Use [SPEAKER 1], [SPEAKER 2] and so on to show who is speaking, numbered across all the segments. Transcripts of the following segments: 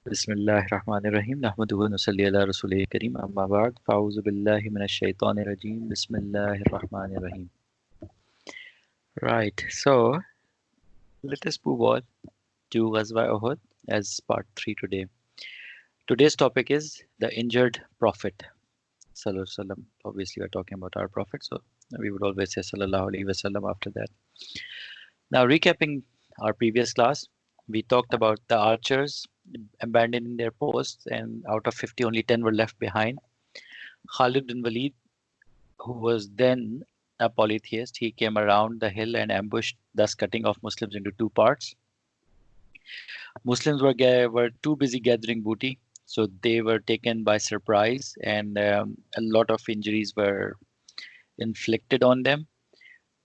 [SPEAKER 1] बिस्मिल्लाहिर्रहमानिर्रहीम नहमदुहु व नसल्ली अला रसूलिल करीम अम्मा बाद फ़ाऊज़ु बिल्लाहि मिनश शैतानिर रजीम बिस्मिल्लाहिर्रहमानिर्रहीम. Right, so let us move on to Ghazwa Uhud as part 3 today. Today's topic is the injured prophet Sallallahu Alaihi Wasallam. Obviously we're talking about our prophet, so we would always say Sallallahu Alaihi Wasallam after that. Now recapping our previous class, we talked about the archers abandoning their posts, and out of 50 only 10 were left behind. Khalid bin Walid, who was then a polytheist, he came around the hill and ambushed, thus cutting off Muslims into two parts. Muslims were too busy gathering booty, so they were taken by surprise, and a lot of injuries were inflicted on them.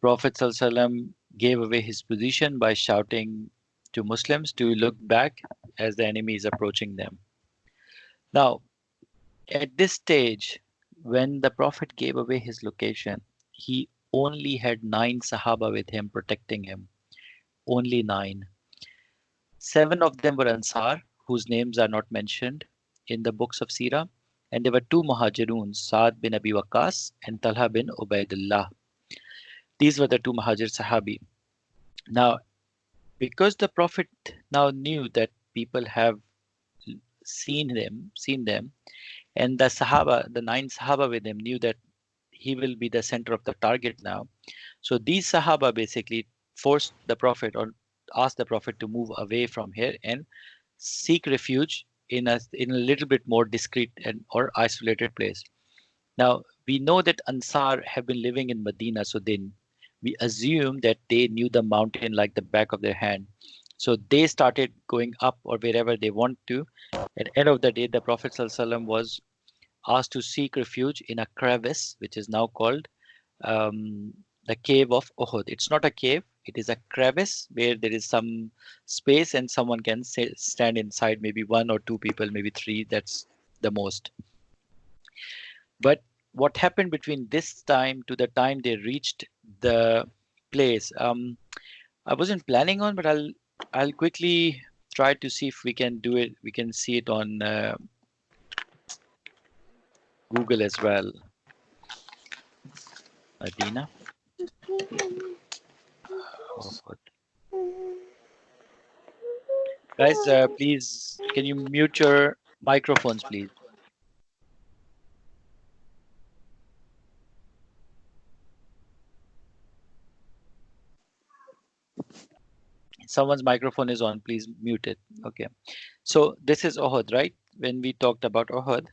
[SPEAKER 1] Prophet ﷺ gave away his position by shouting to Muslims to look back as the enemy is approaching them. Now, at this stage, when the Prophet gave away his location, he only had 9 Sahaba with him protecting him. Only 9. 7 of them were Ansar, whose names are not mentioned in the books of Seerah, and there were 2 Muhajiroons, Saad bin Abi Waqqas and Talha bin Ubaidullah. These were the 2 Muhajir Sahabi. Now, because the Prophet now knew that people have seen them, and the Sahaba, the 9 Sahaba with him, knew that he will be the center of the target now. So these Sahaba basically forced the Prophet or asked the Prophet to move away from here and seek refuge in a little bit more discreet and or isolated place. Now we know that Ansar have been living in Medina, so then we assume that they knew the mountain like the back of their hand. So they started going up or wherever they want to. At the end of the day, the Prophet ﷺ was asked to seek refuge in a crevice, which is now called the cave of Uhud. It's not a cave, it is a crevice where there is some space and someone can stand inside, maybe 1 or 2 people, maybe 3, that's the most. But what happened between this time to the time they reached the place, I wasn't planning on, but I'll quickly try to see if we can do it. We can see it on Google as well. Adina. Uhud. Guys, please, can you mute your microphones, please? Someone's microphone is on, please mute it. Okay. So this is Uhud, right? When we talked about Uhud,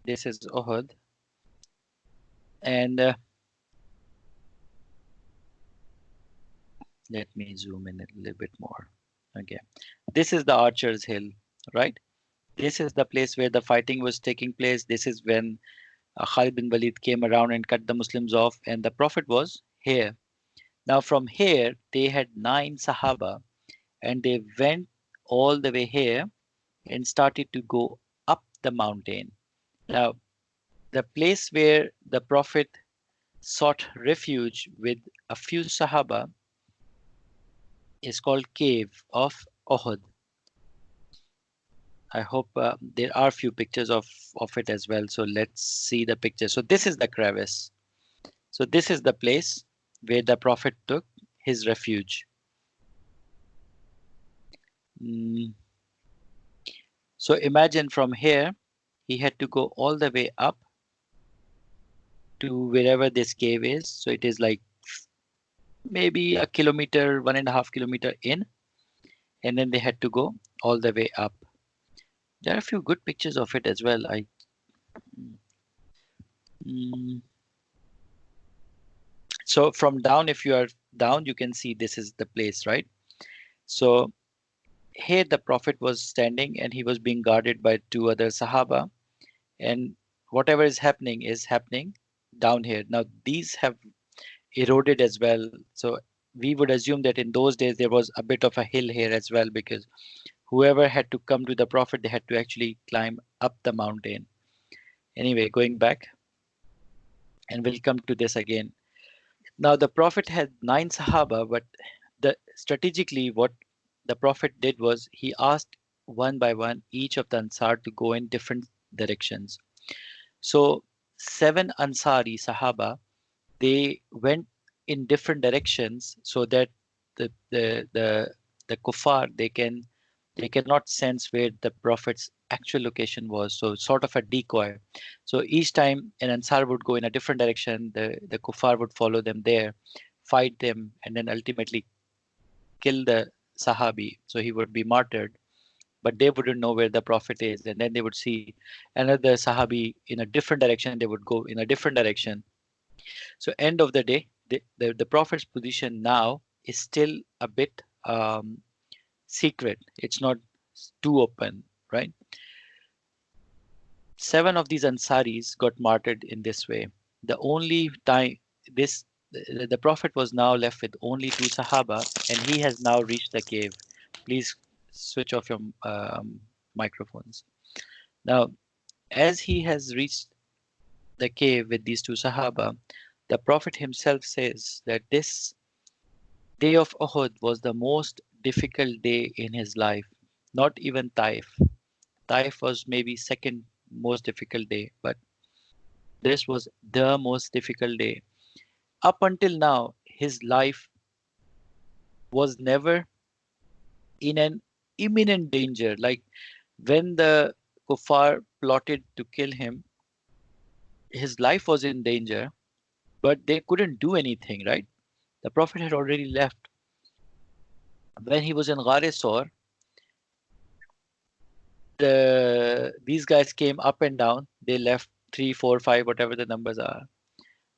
[SPEAKER 1] this is Uhud. And let me zoom in a little bit more. Okay. This is the Archer's Hill, right? This is the place where the fighting was taking place. This is when Khalid bin Walid came around and cut the Muslims off, and the Prophet was here. Now, from here, they had 9 Sahaba, and they went all the way here and started to go up the mountain. Now, the place where the Prophet sought refuge with a few Sahaba is called Cave of Uhud. I hope there are few pictures of it as well. So let's see the picture. So this is the crevice. So this is the place where the Prophet took his refuge. So imagine from here, he had to go all the way up to wherever this cave is. So it is like maybe a kilometer, 1.5 kilometer in, and then they had to go all the way up. There are a few good pictures of it as well. So from down, if you are down, you can see this is the place, right? So here the Prophet was standing and he was being guarded by 2 other Sahaba, and whatever is happening down here. Now these have eroded as well. So we would assume that in those days there was a bit of a hill here as well, because whoever had to come to the Prophet, they had to actually climb up the mountain. Anyway, going back, and we'll come to this again. Now the Prophet had 9 Sahaba, but the strategically what the Prophet did was he asked one by one each of the Ansar to go in different directions. So seven Ansari Sahaba, they went in different directions so that the the the, the kuffar, they cannot sense where the Prophet's actual location was. So sort of a decoy. So each time an Ansar would go in a different direction, the kuffar would follow them there, fight them, and then ultimately kill the Sahabi. So he would be martyred, but they wouldn't know where the Prophet is. And then they would see another Sahabi in a different direction, they would go in a different direction. So end of the day, the Prophet's position now is still a bit secret. It's not too open, right? Seven of these Ansaris got martyred in this way. The only time this the Prophet was now left with only two Sahaba, and he has now reached the cave. Please switch off your microphones. Now, as he has reached the cave with these two Sahaba, the Prophet himself says that this day of Uhud was the most difficult day in his life. Not even Taif. Taif was maybe second most difficult day, but this was the most difficult day. Up until now, his life was never in an imminent danger. Like when the kuffar plotted to kill him, his life was in danger, but they couldn't do anything, right? The Prophet had already left. When he was in Ghar Sor, these guys came up and down. They left three, four, five, whatever the numbers are.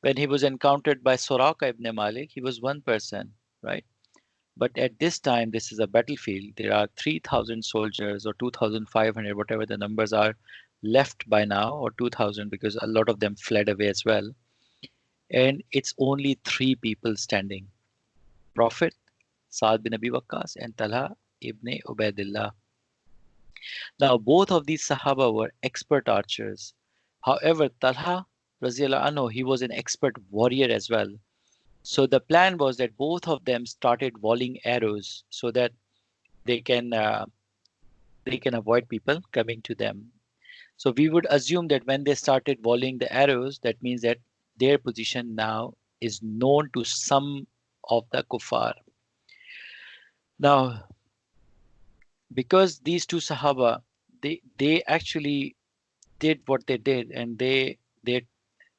[SPEAKER 1] When he was encountered by Suraka ibn Malik, he was one person, right? But at this time, this is a battlefield. There are 3,000 soldiers or 2,500, whatever the numbers are, left by now, or 2,000 because a lot of them fled away as well. And it's only three people standing: Prophet, Saad bin Abi Waqqas, and Talha ibn Ubaidillah. Now, both of these Sahaba were expert archers. However, Talha, Raziyallahu anhu, he was an expert warrior as well. So the plan was that both of them started volleying arrows so that they can uh, they can avoid people coming to them. So we would assume that when they started volleying the arrows, that means that their position now is known to some of the kuffar. Now, because these two Sahaba, they actually did what they did, and they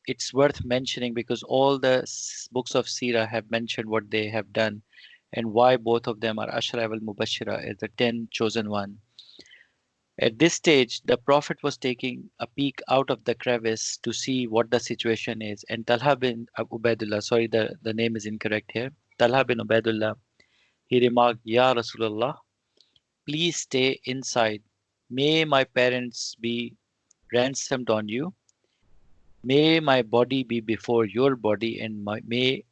[SPEAKER 1] it's worth mentioning because all the books of Seerah have mentioned what they have done and why both of them are Ashra al Mubashira as the 10 chosen one. At this stage, the Prophet was taking a peek out of the crevice to see what the situation is. And Talha bin Ubaidullah, sorry, the name is incorrect here. Talha bin Ubaidullah, he remarked, Ya Rasulullah, please stay inside. May my parents be ransomed on you. May my body be before your body, and may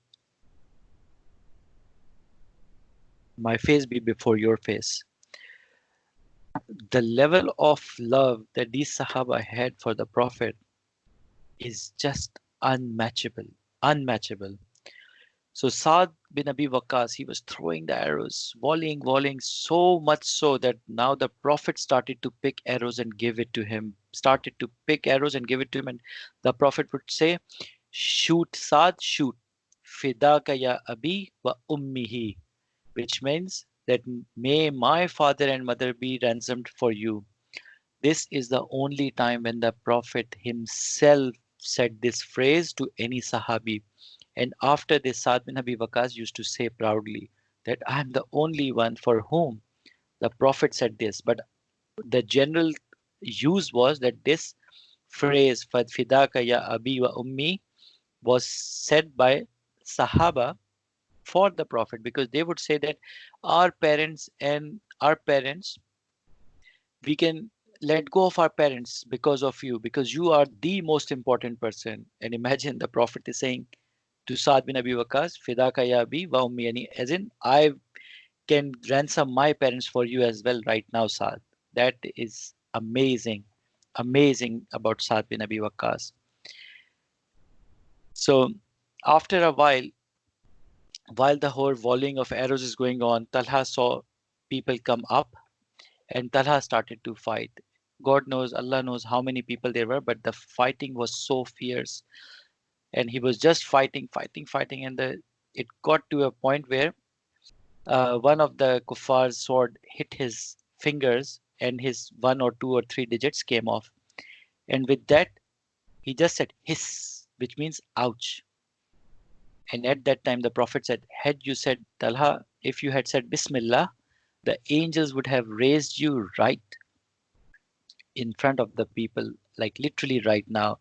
[SPEAKER 1] my face be before your face. The level of love that these Sahaba had for the Prophet is just unmatchable. Unmatchable. So Saad bin Abi Waqqas, he was throwing the arrows, volleying, so much so that now the Prophet started to pick arrows and give it to him. Started to pick arrows and give it to him, and the Prophet would say, "Shoot, Saad, shoot. Fidaka ya abi wa ummihi," which means that may my father and mother be ransomed for you. This is the only time when the Prophet himself said this phrase to any Sahabi. And after this, Saad bin Abi Waqas used to say proudly that I am the only one for whom the Prophet said this. But the general use was that this phrase, Fidaka ya Abi wa Ummi, was said by Sahaba for the Prophet because they would say that our parents, we can let go of our parents because of you, because you are the most important person. And imagine the Prophet is saying to Saad bin Abi Waqas, Fidaka ya abi wa ummi, yani, as in, I can ransom my parents for you as well right now, Saad. That is amazing, amazing about Saad bin Abi Waqas. So after a while, While the whole volleying of arrows is going on, Talha saw people come up and Talha started to fight. God knows, Allah knows how many people there were, but the fighting was so fierce. And he was just fighting. And it got to a point where one of the kuffar's sword hit his fingers and his one or two or three digits came off. And with that, he just said hiss, which means ouch. And at that time, the Prophet said, had you said, Talha, if you had said Bismillah, the angels would have raised you right in front of the people, like literally right now,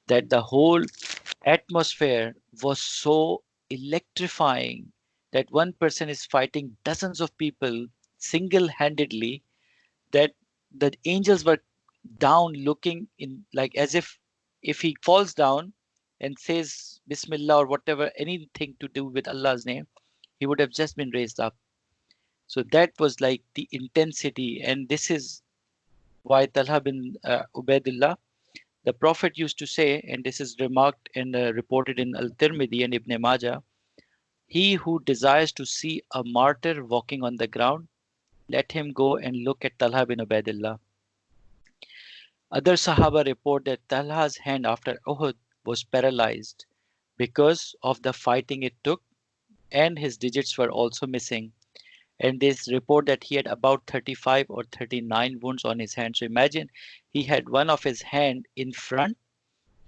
[SPEAKER 1] that the whole atmosphere was so electrifying that one person is fighting dozens of people single handedly, that the angels were down looking in like as if he falls down and says Bismillah or whatever, anything to do with Allah's name, he would have just been raised up. So that was like the intensity. And this is why Talha bin Ubaidullah, the Prophet used to say, and this is remarked and reported in Al Tirmidhi and Ibn Majah, he who desires to see a martyr walking on the ground, let him go and look at Talha bin Ubaidullah. Other Sahaba report that Talha's hand after Uhud was paralyzed because of the fighting it took, and his digits were also missing. And this report that he had about 35 or 39 wounds on his hand. So imagine he had one of his hand in front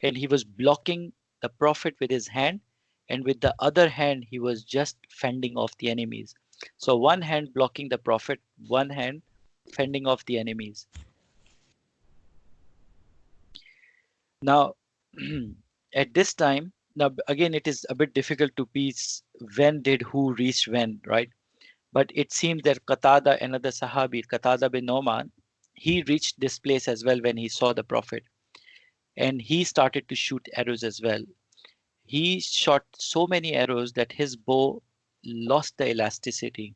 [SPEAKER 1] and he was blocking the Prophet with his hand, and with the other hand he was just fending off the enemies. So one hand blocking the Prophet, one hand fending off the enemies. Now, at this time, now again, it is a bit difficult to piece when did who reach when, right? But it seems that Qatada, another Sahabi, Qatada bin Noman, he reached this place as well when he saw the Prophet. And he started to shoot arrows as well. He shot so many arrows that his bow lost the elasticity.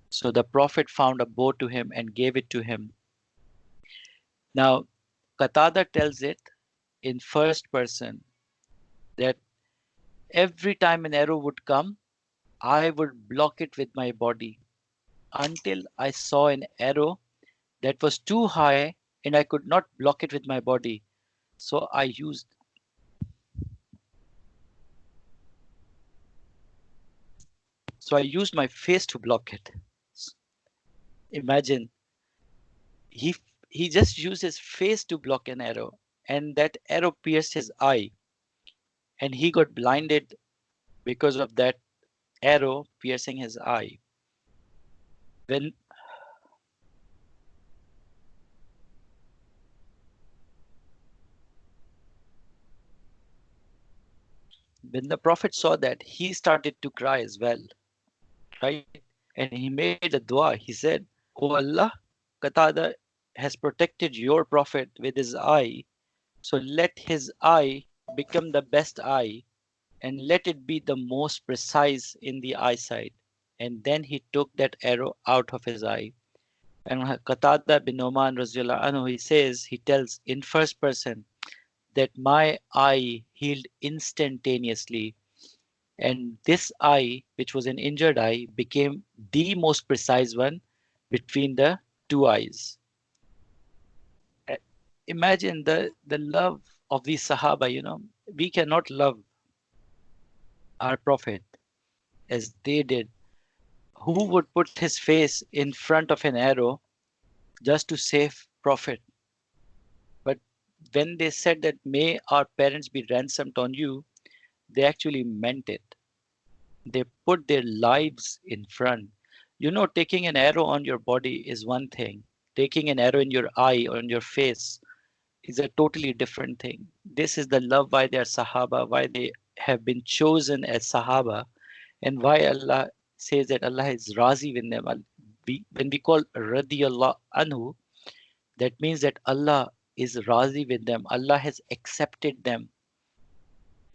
[SPEAKER 1] So the Prophet found a bow to him and gave it to him. Now, Qatada tells it in first person that every time an arrow would come, I would block it with my body until I saw an arrow that was too high and I could not block it with my body. So I used my face to block it. Imagine he he just used his face to block an arrow, and that arrow pierced his eye, and he got blinded because of that arrow piercing his eye. When when the Prophet saw that, he started to cry as well, right? And he made a dua. He said, "O Allah, Qatada has protected your Prophet with his eye, so let his eye become the best eye, and let it be the most precise in the eyesight." And then he took that arrow out of his eye. And Qatada bin Oman Razullah Anhu, he tells in first person that my eye healed instantaneously. And this eye, which was an injured eye, became the most precise one between the two eyes. Uh, Imagine the love of these Sahaba, we cannot love our Prophet as they did. Who would put his face in front of an arrow just to save Prophet? But when they said that may our parents be ransomed on you, they actually meant it. They put their lives in front. Taking an arrow on your body is one thing. Taking an arrow in your eye or in your face is a totally different thing. This is the love why they are Sahaba, why they have been chosen as Sahaba, and why Allah says that Allah is Razi with them. When we call Radiyallah Anhu, that means that Allah is Razi with them. Allah has accepted them.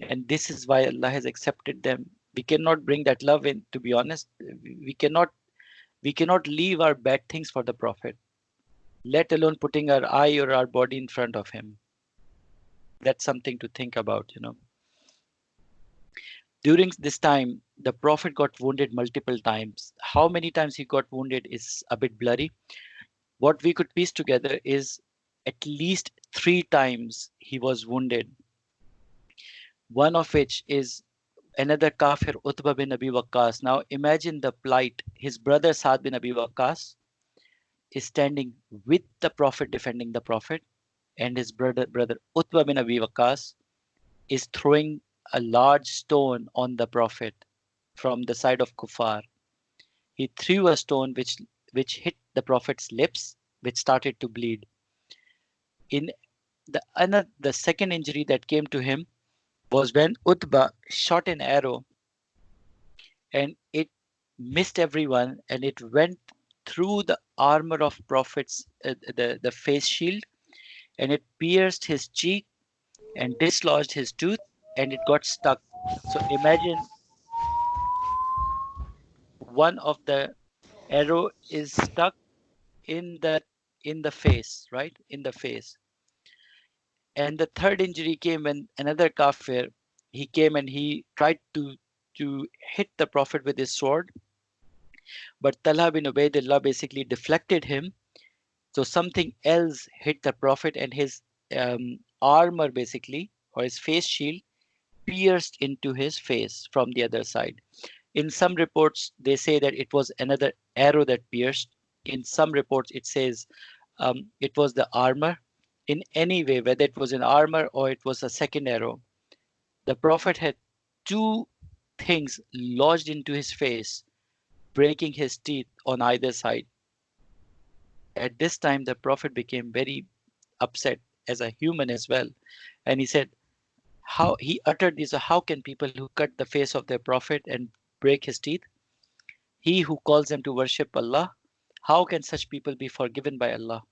[SPEAKER 1] And this is why Allah has accepted them. We cannot bring that love in, to be honest. We cannot leave our bad things for the Prophet, let alone putting our eye or our body in front of him. That's something to think about. During this time, the Prophet got wounded multiple times. How many times he got wounded is a bit blurry. What we could piece together is at least 3 times he was wounded, one of which is another kafir, Utbah bin Abi Waqqas. Now imagine the plight. His brother Saad bin Abi Waqqas is standing with the Prophet defending the Prophet, and his brother Utbah bin Abi Waqqas is throwing a large stone on the Prophet from the side of Kufar. He threw a stone which hit the Prophet's lips, which started to bleed. In the second injury that came to him was when Utbah shot an arrow and it missed everyone and it went through the armor of Prophet's the face shield, and it pierced his cheek and dislodged his tooth, and it got stuck. So imagine one of the arrow is stuck in the face, right? In the face. And the third injury came when another kafir, he came and he tried to hit the Prophet with his sword, but Talha bin Ubaidillah basically deflected him. So something else hit the Prophet, and his armor basically, or his face shield, pierced into his face from the other side. In some reports, they say that it was another arrow that pierced. In some reports, it says it was the armor. In any way, whether it was an armor or it was a second arrow, the Prophet had two things lodged into his face, breaking his teeth on either side. At this time, the Prophet became very upset as a human as well. And he said, how he uttered this, how can people who cut the face of their Prophet and break his teeth, he who calls them to worship Allah, how can such people be forgiven by Allah?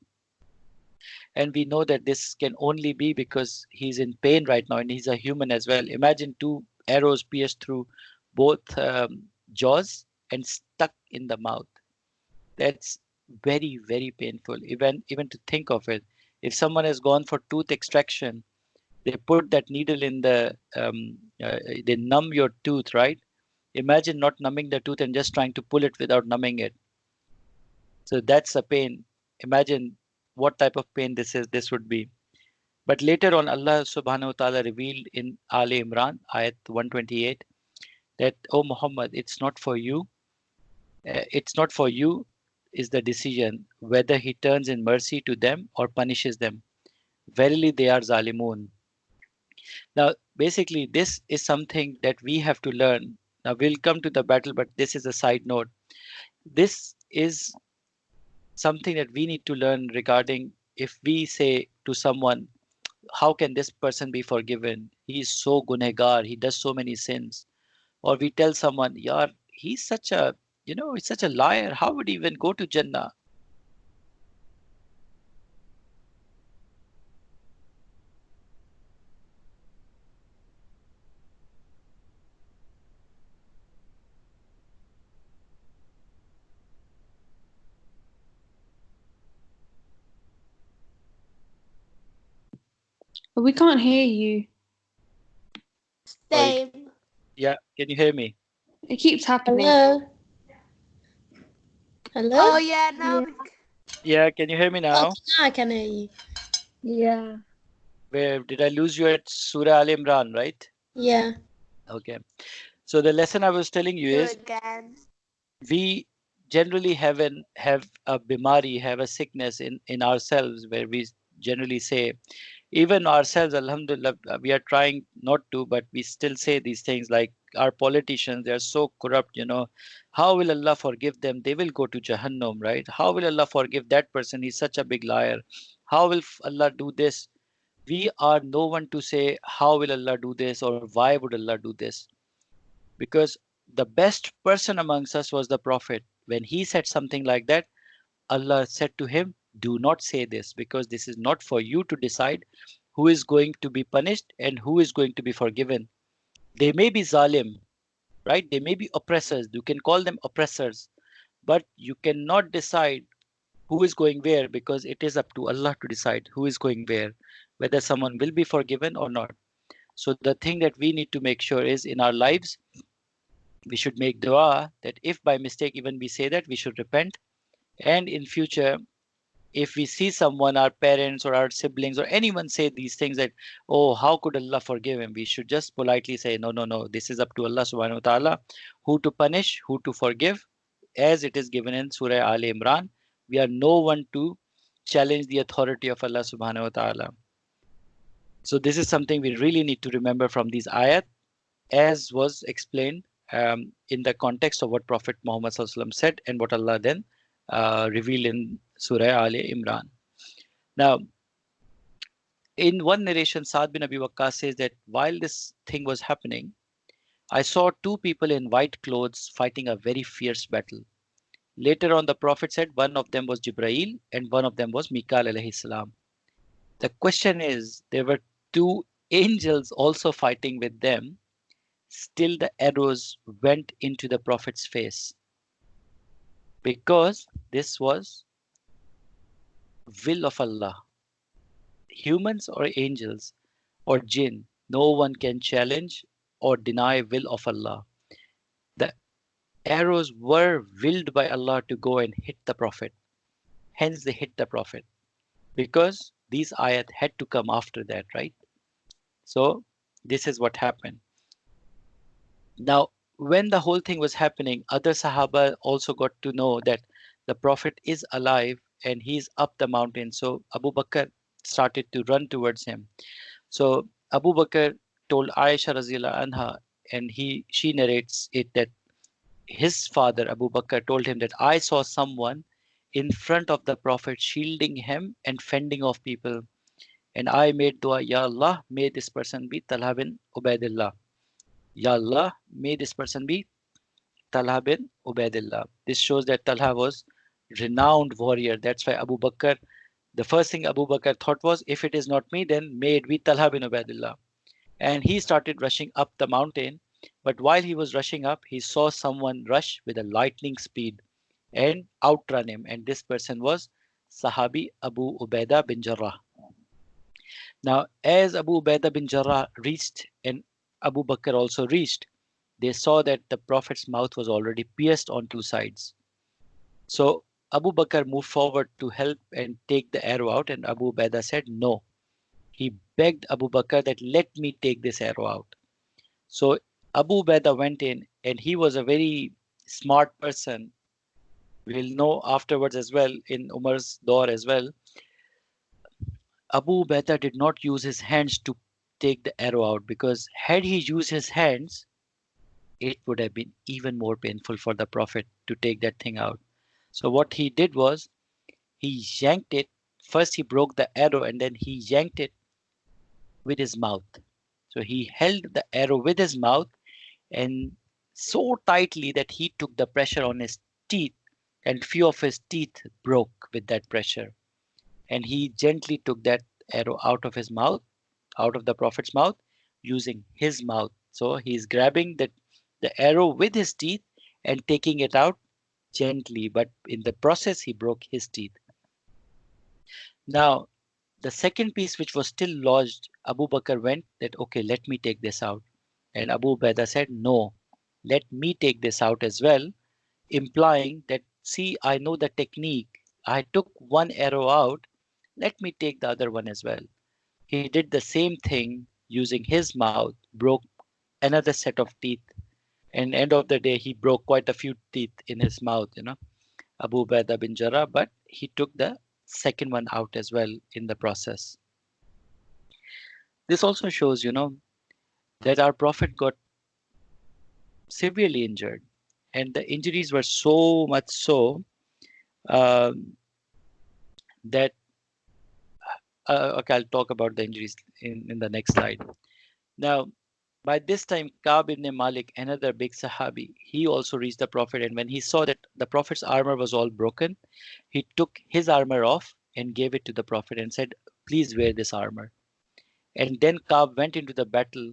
[SPEAKER 1] And we know that this can only be because he's in pain right now and he's a human as well. Imagine two arrows pierced through both jaws and stuck in the mouth. That's very, very painful. Even to think of it. If someone has gone for tooth extraction, they put that needle in they numb your tooth, right? Imagine not numbing the tooth and just trying to pull it without numbing it. So that's a pain. Imagine what type of pain this would be. But later on, Allah subhanahu wa ta'ala revealed in Ali Imran, ayat 128, that, O Muhammad, it's not for you is the decision whether he turns in mercy to them or punishes them. Verily they are zalimun. Now, basically, this is something that we have to learn. Now, we'll come to the battle, but this is a side note. This is something that we need to learn regarding if we say to someone, how can this person be forgiven? He is so gunegar, he does so many sins. Or we tell someone, yeah, he's such a, he's such a liar. How would he even go to Jannah?
[SPEAKER 2] We can't hear you.
[SPEAKER 1] Or
[SPEAKER 3] Same.
[SPEAKER 1] yeah, can you hear me?
[SPEAKER 2] It keeps happening.
[SPEAKER 3] Hello. Hello.
[SPEAKER 4] Oh yeah, now
[SPEAKER 1] Yeah, can you hear me now?
[SPEAKER 3] Okay, now I can hear you.
[SPEAKER 4] yeah.
[SPEAKER 1] Where did I lose you at Surah Al Imran, right?
[SPEAKER 3] Yeah.
[SPEAKER 1] Okay. So the lesson I was telling you
[SPEAKER 4] Do
[SPEAKER 1] is
[SPEAKER 4] again.
[SPEAKER 1] we generally have a bimari, have a sickness in ourselves where we generally say, even ourselves, alhamdulillah, we are trying not to, but we still say these things like our politicians, they are so corrupt, how will Allah forgive them? They will go to Jahannam, right? How will Allah forgive that person? He's such a big liar. How will Allah do this? We are no one to say, how will Allah do this or why would Allah do this? Because the best person amongst us was the Prophet. When he said something like that, Allah said to him, do not say this because this is not for you to decide who is going to be punished and who is going to be forgiven. They may be zalim, right? They may be oppressors. You can call them oppressors, but you cannot decide who is going where because it is up to Allah to decide who is going where, whether someone will be forgiven or not. So the thing that we need to make sure is in our lives, We should make dua that if by mistake even we say that, we should repent. And in future, if we see someone, our parents or our siblings or anyone say these things that, oh, how could Allah forgive him? We should just politely say, no, no, no, this is up to Allah subhanahu wa ta'ala, who to punish, who to forgive, as it is given in Surah Al Imran. We are no one to challenge the authority of Allah subhanahu wa ta'ala. So this is something we really need to remember from these ayat, as was explained in the context of what Prophet Muhammad Sallallahu Alaihi Wasallam said and what Allah then revealed in Surah Al Imran. Now, in one narration, Saad bin Abi Waqqas says that while this thing was happening, I saw two people in white clothes fighting a very fierce battle. Later on, the Prophet said one of them was Jibrail and one of them was Mikael alayhi salam. The question is, there were two angels also fighting with them. Still, the arrows went into the Prophet's face because this was will of Allah. Humans or angels or jinn, no one can challenge or deny will of Allah. The arrows were willed by Allah to go and hit the Prophet. Hence they hit the Prophet. Because these ayat had to come after that, right? So this is what happened. Now, when the whole thing was happening, other Sahaba also got to know that the Prophet is alive and he's up the mountain. So Abu Bakr started to run towards him. So Abu Bakr told Aisha Razila Anha, and she narrates it that his father Abu Bakr told him that I saw someone in front of the Prophet shielding him and fending off people. And I made dua, Ya Allah, may this person be Talha bin Ubaidillah. Ya Allah, may this person be Talha bin Ubaidillah. This shows that Talha was renowned warrior. That's why Abu Bakr, the first thing Abu Bakr thought was, if it is not me, then may it be Talha bin Ubaidillah. And he started rushing up the mountain. But while he was rushing up, he saw someone rush with a lightning speed and outrun him. And this person was Sahabi Abu Ubaidah bin Jarrah. Now, as Abu Ubaidah bin Jarrah reached and Abu Bakr also reached, they saw that the Prophet's mouth was already pierced on two sides. So Abu Bakr moved forward to help and take the arrow out, and Abu Ubaidah said no. He begged Abu Bakr that let me take this arrow out. So Abu Ubaidah went in, and he was a very smart person. We'll know afterwards as well in Umar's door as well. Abu Ubaidah did not use his hands to take the arrow out, because had he used his hands, it would have been even more painful for the Prophet to take that thing out. So what he did was he yanked it. First he broke the arrow and then he yanked it with his mouth. So he held the arrow with his mouth and so tightly that he took the pressure on his teeth, and few of his teeth broke with that pressure. And he gently took that arrow out of his mouth, out of the Prophet's mouth, using his mouth. So he's grabbing the arrow with his teeth and taking it out gently, but in the process he broke his teeth. Now, the second piece which was still lodged, Abu Bakr went that, okay, let me take this out. And Abu Ubaidah said, no, let me take this out as well, implying that, see, I know the technique. I took one arrow out, let me take the other one as well. He did the same thing using his mouth, broke another set of teeth. And end of the day, he broke quite a few teeth in his mouth, Abu Ubaidah bin Jarrah, but he took the second one out as well in the process. This also shows, that our Prophet got severely injured. And the injuries were so much so um, that, okay, I'll talk about the injuries in the next slide. Now, by this time, Ka'b ibn Malik, another big Sahabi, he also reached the Prophet. And when he saw that the Prophet's armor was all broken, he took his armor off and gave it to the Prophet and said, please wear this armor. And then Ka'b went into the battle.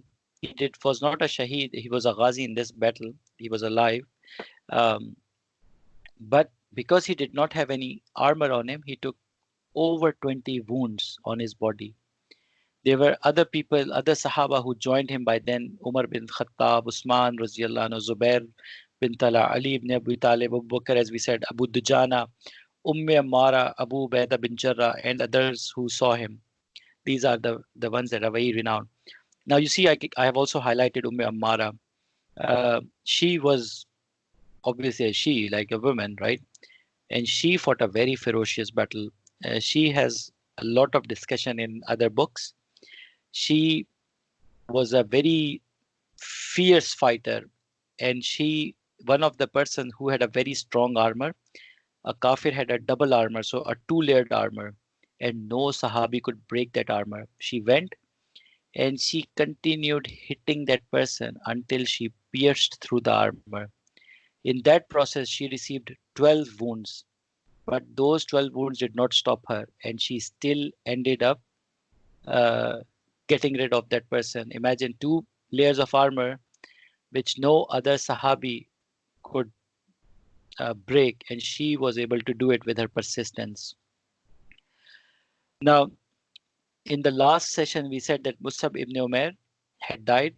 [SPEAKER 1] Was not a Shaheed, he was a Ghazi in this battle. He was alive. Um, but because he did not have any armor on him, he took over 20 wounds on his body. There were other people, other Sahaba who joined him by then: Umar bin Khattab, Usman, Raziyallahu anhu, Zubair bin Talha, Ali ibn Abi Talib, Abu Bakr, as we said, Abu Dujana, Ammara, Abu Ubaidah bin Jarrah, and others who saw him. These are the ones that are very renowned. Now, you see, I have also highlighted Ammara. She was obviously a she, like a woman, right? And she fought a very ferocious battle. She has a lot of discussion in other books. She was a very fierce fighter, and she, one of the person who had a very strong armor. A kafir had a double armor, so a two-layered armor, and no Sahabi could break that armor. She went and she continued hitting that person until she pierced through the armor. In that process, she received 12 wounds, but those 12 wounds did not stop her, and she still ended up uh, getting rid of that person. Imagine two layers of armor which no other Sahabi could break, and she was able to do it with her persistence. Now, in the last session, we said that Musab ibn Umair had died,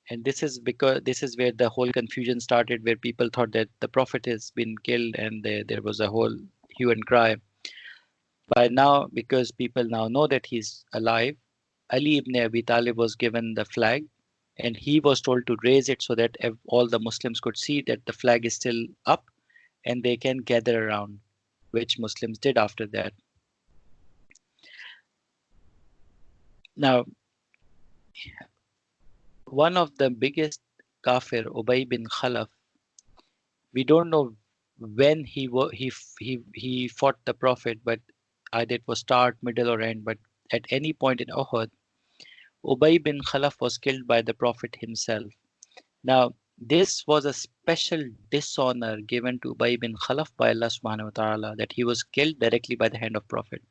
[SPEAKER 1] and this is because this is where the whole confusion started, where people thought that the Prophet has been killed, and there was a whole hue and cry. By now, because people now know that he's alive, Ali ibn Abi Talib was given the flag, and he was told to raise it so that all the Muslims could see that the flag is still up and they can gather around, which Muslims did after that. Now, one of the biggest kafir, Ubay bin Khalaf, we don't know when he fought the Prophet, but either it was start, middle, or end. But at any point in Uhud, Ubay bin Khalaf was killed by the Prophet himself. Now, this was a special dishonor given to Ubay bin Khalaf by Allah subhanahu wa ta'ala, that he was killed directly by the hand of Prophet.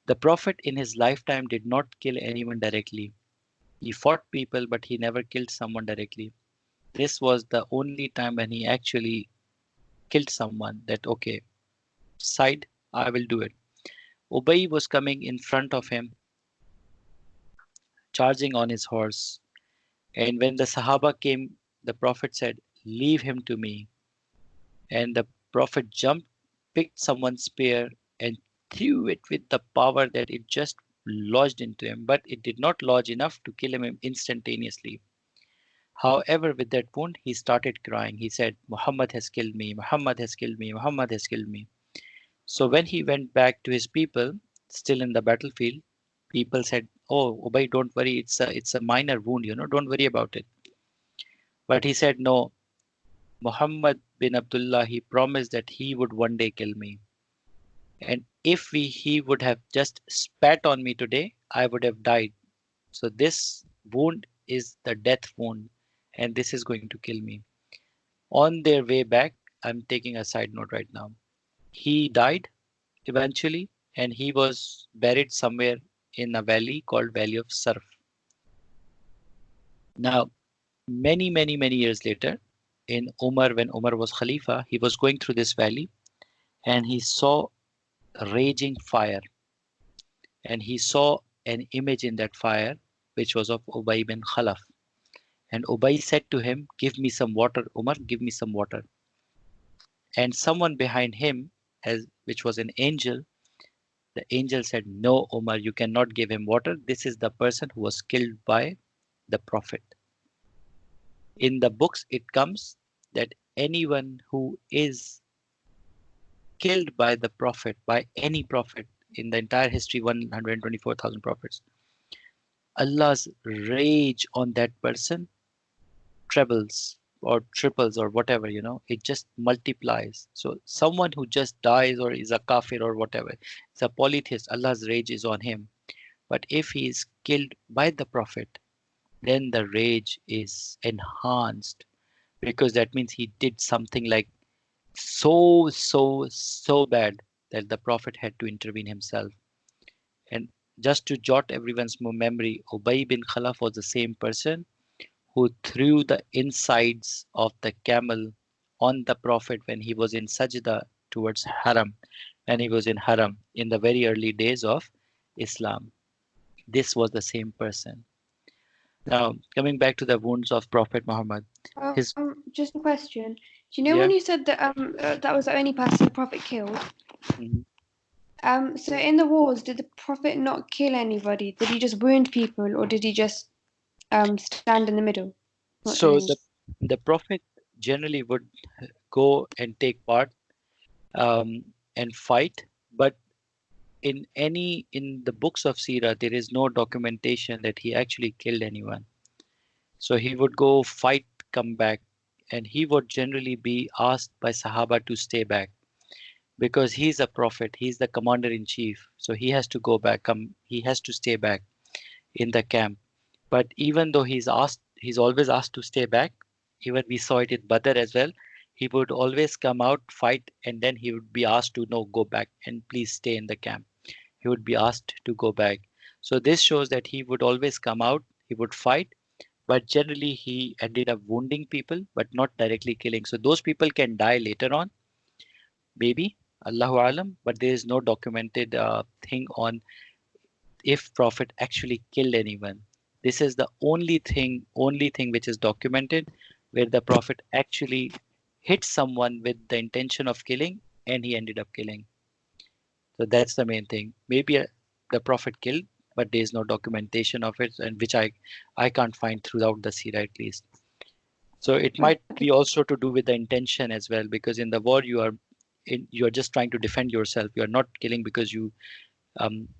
[SPEAKER 1] The Prophet in his lifetime did not kill anyone directly. He fought people, but he never killed someone directly. This was the only time when he actually killed someone, that, okay, side, I will do it. Ubay was coming in front of him, charging on his horse. And when the Sahaba came, the Prophet said, "Leave him to me." And the Prophet jumped, picked someone's spear, and threw it with the power that it just lodged into him. But it did not lodge enough to kill him instantaneously. However, with that wound, he started crying. He said, "Muhammad has killed me, Muhammad has killed me, Muhammad has killed me." So when he went back to his people, still in the battlefield, people said, "Oh, Ubay, don't worry. It's a minor wound, don't worry about it." But he said, "No, Muhammad bin Abdullah, he promised that he would one day kill me. And if he would have just spat on me today, I would have died. So this wound is the death wound, and this is going to kill me." On their way back, I'm taking a side note right now. He died eventually, and he was buried somewhere in a valley called Valley of Surf. Now, many, many, many years later, in Umar, when Umar was Khalifa, he was going through this valley and he saw raging fire, and he saw an image in that fire which was of Ubay bin Khalaf. And Ubay said to him, "Give me some water, Umar, give me some water." And someone behind him, which was an angel, the angel said, "No, Umar, you cannot give him water. This is the person who was killed by the Prophet." In the books, it comes that anyone who is killed by the Prophet, by any Prophet in the entire history, 124,000 prophets, Allah's rage on that person trebles or triples or whatever, it just multiplies. So someone who just dies or is a kafir or whatever, it's a polytheist, Allah's rage is on him. But if he is killed by the Prophet, then the rage is enhanced, because that means he did something like so bad that the Prophet had to intervene himself. And just to jot everyone's memory, Ubay bin Khalaf was the same person who threw the insides of the camel on the Prophet when he was in sajda towards Haram, when he was in Haram in the very early days of Islam. This was the same person. Now, coming back to the wounds of Prophet Muhammad, his
[SPEAKER 2] Just a question. Do you know
[SPEAKER 1] yeah.
[SPEAKER 2] when you said that that was the only person the Prophet killed?
[SPEAKER 1] Mhm.
[SPEAKER 2] So in the wars, did the Prophet not kill anybody? Did he just wound people, or did he just stand in the middle, not do
[SPEAKER 1] So
[SPEAKER 2] anything?
[SPEAKER 1] the Prophet generally would go and take part and fight, but in the books of Seerah, there is no documentation that he actually killed anyone. So he would go fight, come back, and he would generally be asked by Sahaba to stay back because he's a prophet, he's the commander in chief. So he has to go back, he has to stay back in the camp. But even though he's always asked to stay back. Even we saw it in Badr as well. He would always come out, fight, and then he would be asked to no, go back and please stay in the camp. He would be asked to go back. So this shows that he would always come out, he would fight, but generally he ended up wounding people, but not directly killing. So those people can die later on, maybe, Allahu Alam, but there is no documented thing on if Prophet actually killed anyone. This is the only thing which is documented where the Prophet actually hit someone with the intention of killing and he ended up killing. So that's the main thing. Maybe the Prophet killed, but there is no documentation of it, and which I can't find throughout the Sirah at least. So it might
[SPEAKER 2] Okay.
[SPEAKER 1] be also to do with the intention as well, because in the war you are just trying to defend yourself. You are not killing because you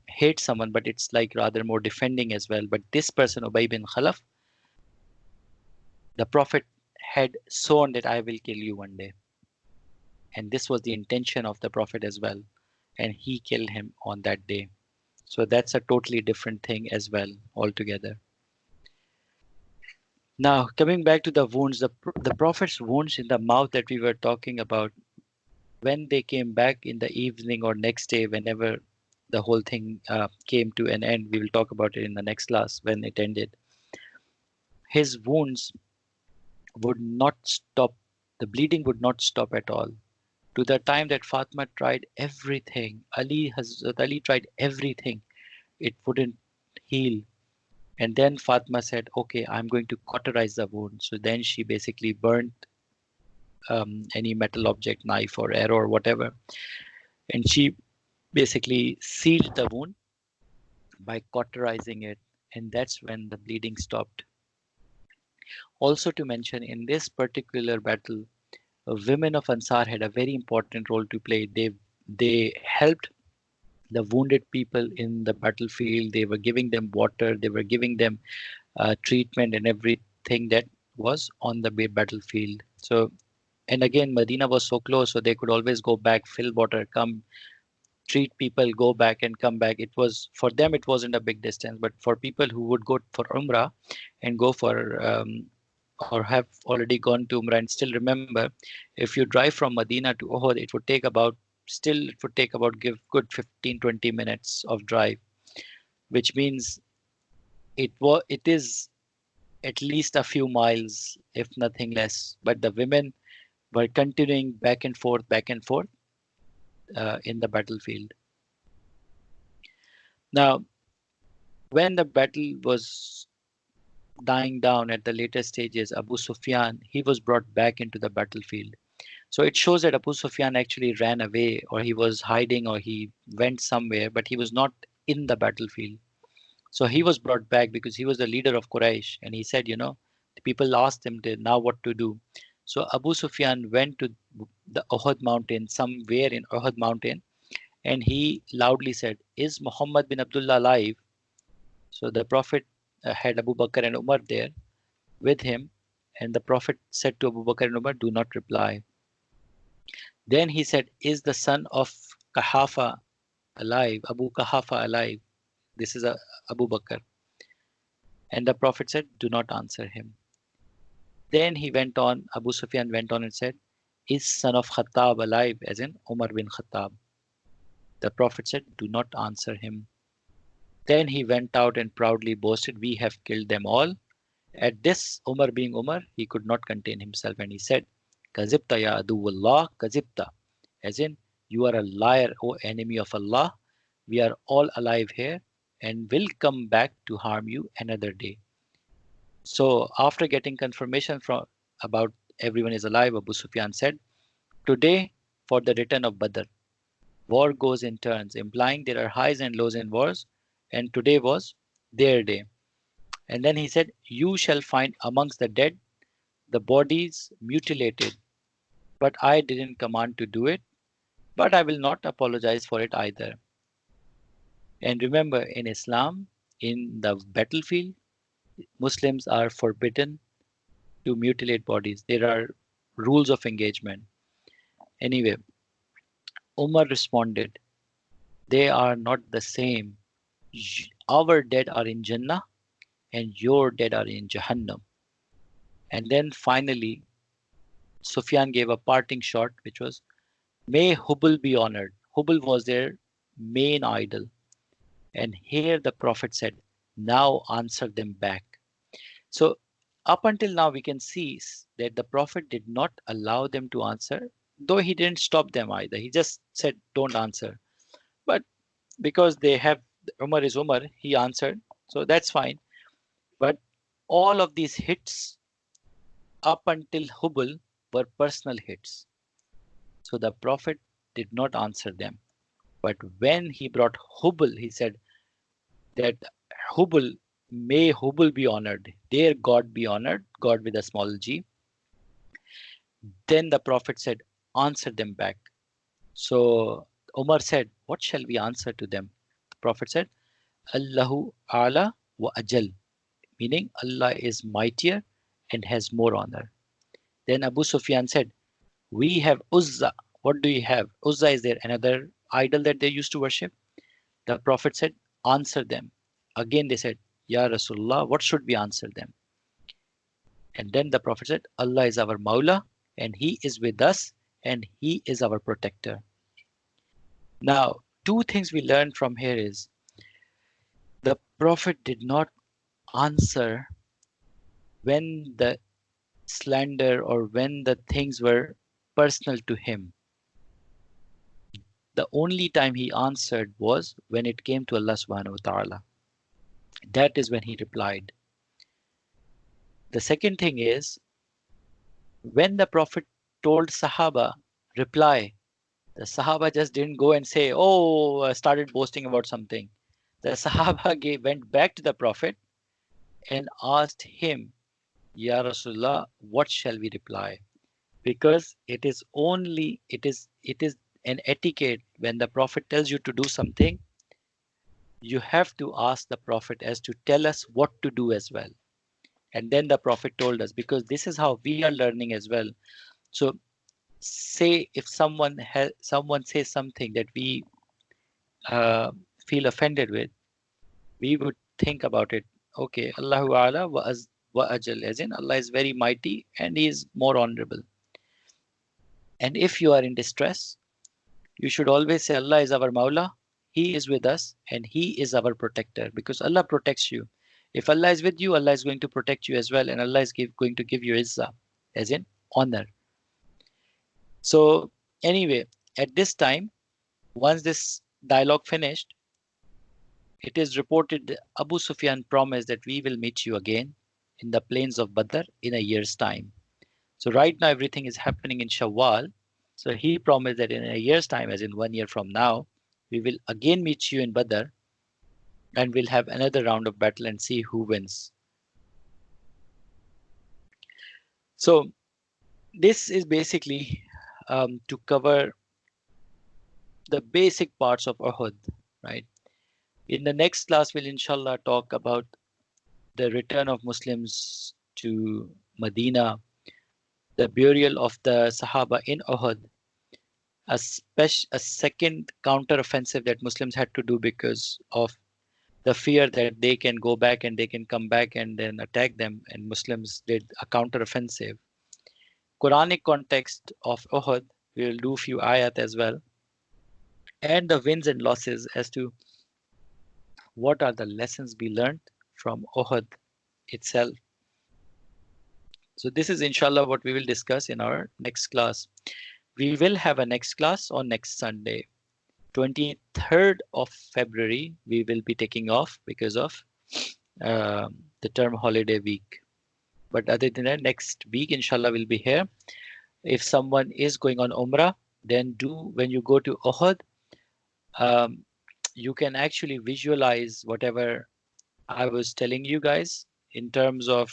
[SPEAKER 1] hate someone, but it's like rather more defending as well. But this person, Ubay bin Khalaf, the Prophet had sworn that I will kill you one day. And this was the intention of the Prophet as well. And he killed him on that day. So that's a totally different thing as well, altogether. Now, coming back to the wounds, the Prophet's wounds in the mouth that we were talking about, when they came back in the evening or next day, whenever the whole thing came to an end, we will talk about it in the next class when it ended. His wounds would not stop. The bleeding would not stop at all. To the time that Fatima tried everything, Hazrat Ali tried everything, it wouldn't heal. And then Fatima said, "Okay, I'm going to cauterize the wound." So then she basically burnt any metal object, knife or arrow or whatever, and she basically sealed the wound by cauterizing it, and that's when the bleeding stopped. Also, to mention, in this particular battle, women of Ansar had a very important role to play. They helped the wounded people in the battlefield. They were giving them water. They were giving them treatment and everything that was on the battlefield. So, and again, Medina was so close, so they could always go back, fill water, come treat people, go back and come back. It was for them, it wasn't a big distance, but for people who would go for Umrah and go for or have already gone to Umrah and still remember, if you drive from Medina to Uhud, it would take about still it would take about give good 15-20 minutes of drive, which means it is at least a few miles, if nothing less. But the women were continuing back and forth in the battlefield. Now, when the battle was dying down at the later stages, Abu Sufyan, he was brought back into the battlefield. So it shows that Abu Sufyan actually ran away, or he was hiding, or he went somewhere, but he was not in the battlefield. So he was brought back because he was the leader of Quraysh, and he said, the people asked him now what to do. So Abu Sufyan went to the Uhud mountain, somewhere in Uhud mountain, and he loudly said, "Is Muhammad bin Abdullah alive?" So the Prophet had Abu Bakr and Umar there with him, and the Prophet said to Abu Bakr and Umar, "Do not reply." Then he said, "Is the son of Kahafa alive? Abu Kahafa alive?" This is Abu Bakr. And the Prophet said, "Do not answer him." Then he went on, Abu Sufyan went on and said, "Is son of Khattab alive?" As in Umar bin Khattab. The Prophet said, "Do not answer him." Then he went out and proudly boasted, "We have killed them all." At this, Umar being Umar, he could not contain himself and he said, "Kazibta ya aduwallah, kazibta." As in, "You are a liar, O enemy of Allah. We are all alive here." and will come back to harm you another day. So after getting confirmation from about everyone is alive, Abu Sufyan said, today for the return of Badr, war goes in turns, implying there are highs and lows in wars, and today was their day. And then he said, you shall find amongst the dead the bodies mutilated, but I didn't command to do it, but I will not apologize for it either. And remember, in Islam, in the battlefield, Muslims are forbidden to mutilate bodies. There are rules of engagement. Anyway, Umar responded, they are not the same. Our dead are in Jannah and your dead are in Jahannam. And then finally, Sufyan gave a parting shot, which was, may Hubal be honored. Hubal was their main idol. And here the Prophet said, now answer them back. So up until now, we can see that the Prophet did not allow them to answer, though he didn't stop them either. He just said, don't answer. But because they have Umar is Umar, he answered. So that's fine. But all of these hits up until Hubal were personal hits. So the Prophet did not answer them. But when he brought Hubal, he said that Hubal, may Hubal be honored, their God be honored, God with a small g. Then the Prophet said, answer them back. So Umar said, what shall we answer to them? The Prophet said, Allahu Ala wa Ajal, meaning Allah is mightier and has more honor. Then Abu Sufyan said, we have Uzza. What do you have? Uzza, is there another idol that they used to worship? The Prophet said, answer them. Again they said, Ya Rasulullah, what should we answer them? And then the Prophet said, Allah is our Mawla and He is with us and He is our protector. Now, two things we learn from here is the Prophet did not answer when the slander or when the things were personal to him. The only time he answered was when it came to Allah subhanahu wa ta'ala. That is when he replied. The second thing is when the Prophet told Sahaba, reply, the Sahaba just didn't go and say, oh, started boasting about something. The Sahaba went back to the Prophet and asked him, Ya Rasulullah, what shall we reply? Because it is an etiquette when the Prophet tells you to do something, you have to ask the Prophet as to tell us what to do as well. And then the Prophet told us, because this is how we are learning as well. So say if someone says something that we uh, feel offended with, we would think about it. Okay, Allahu Ala wa Ajal, as in Allah is very mighty and He is more honorable. And if you are in distress, you should always say Allah is our Mawla, He is with us, and He is our protector, because Allah protects you. If Allah is with you, Allah is going to protect you as well, and Allah is going to give you izzah, as in honor. So anyway, at this time, once this dialogue finished, it is reported that Abu Sufyan promised that we will meet you again in the plains of Badr in a year's time. So right now everything is happening in Shawwal. So he promised that in a year's time, as in 1 year from now, we will again meet you in Badr and we'll have another round of battle and see who wins. So this is basically to cover the basic parts of Uhud, right? In the next class, we'll inshallah talk about the return of Muslims to Medina, the burial of the Sahaba in Uhud, a second counter-offensive that Muslims had to do because of the fear that they can go back and they can come back and then attack them, and Muslims did a counter-offensive. Quranic context of Uhud, we will do a few ayat as well, and the wins and losses as to what are the lessons we learned from Uhud itself. So this is inshallah what we will discuss in our next class. We will have a next class on next Sunday. 23rd of February, we will be taking off because of the term holiday week. But other than that, next week, inshallah, we'll be here. If someone is going on Umrah, then when you go to Uhud, um, you can actually visualize whatever I was telling you guys in terms of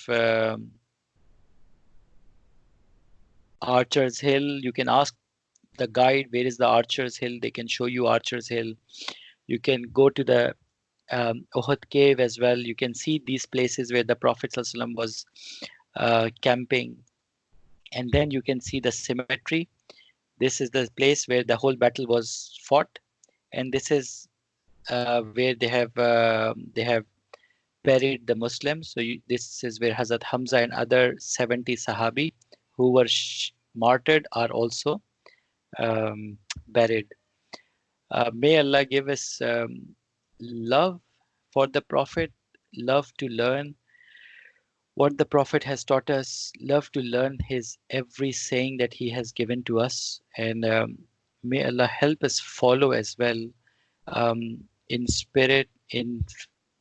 [SPEAKER 1] Archer's Hill. You can ask the guide where is the Archer's Hill. They can show you Archer's Hill. You can go to the Uhud cave as well. You can see these places where the Prophet ﷺ was camping, and then you can see the cemetery. This is the place where the whole battle was fought, and this is where they have buried the Muslims. So this is where Hazrat Hamza and other 70 Sahabi who were martyred are also buried. May Allah give us love for the Prophet, love to learn what the Prophet has taught us, love to learn his every saying that he has given to us, and may Allah help us follow as well in spirit, in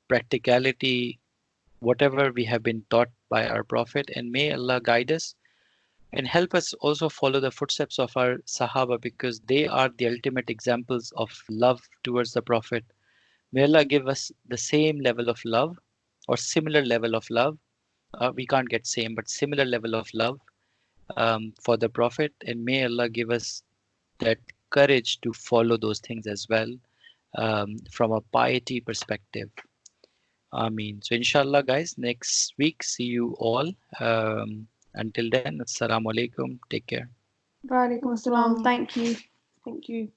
[SPEAKER 1] practicality, whatever we have been taught by our Prophet, and may Allah guide us and help us also follow the footsteps of our Sahaba because they are the ultimate examples of love towards the Prophet. May Allah give us the same level of love or similar level of love. We can't get same, but similar level of love for the Prophet, and may Allah give us that courage to follow those things as well from a piety perspective. Ameen. So, inshallah, guys, next week, see you all. Until then, assalamu alaikum. Take care.
[SPEAKER 2] Wa alaikum assalam. Thank you. Thank you.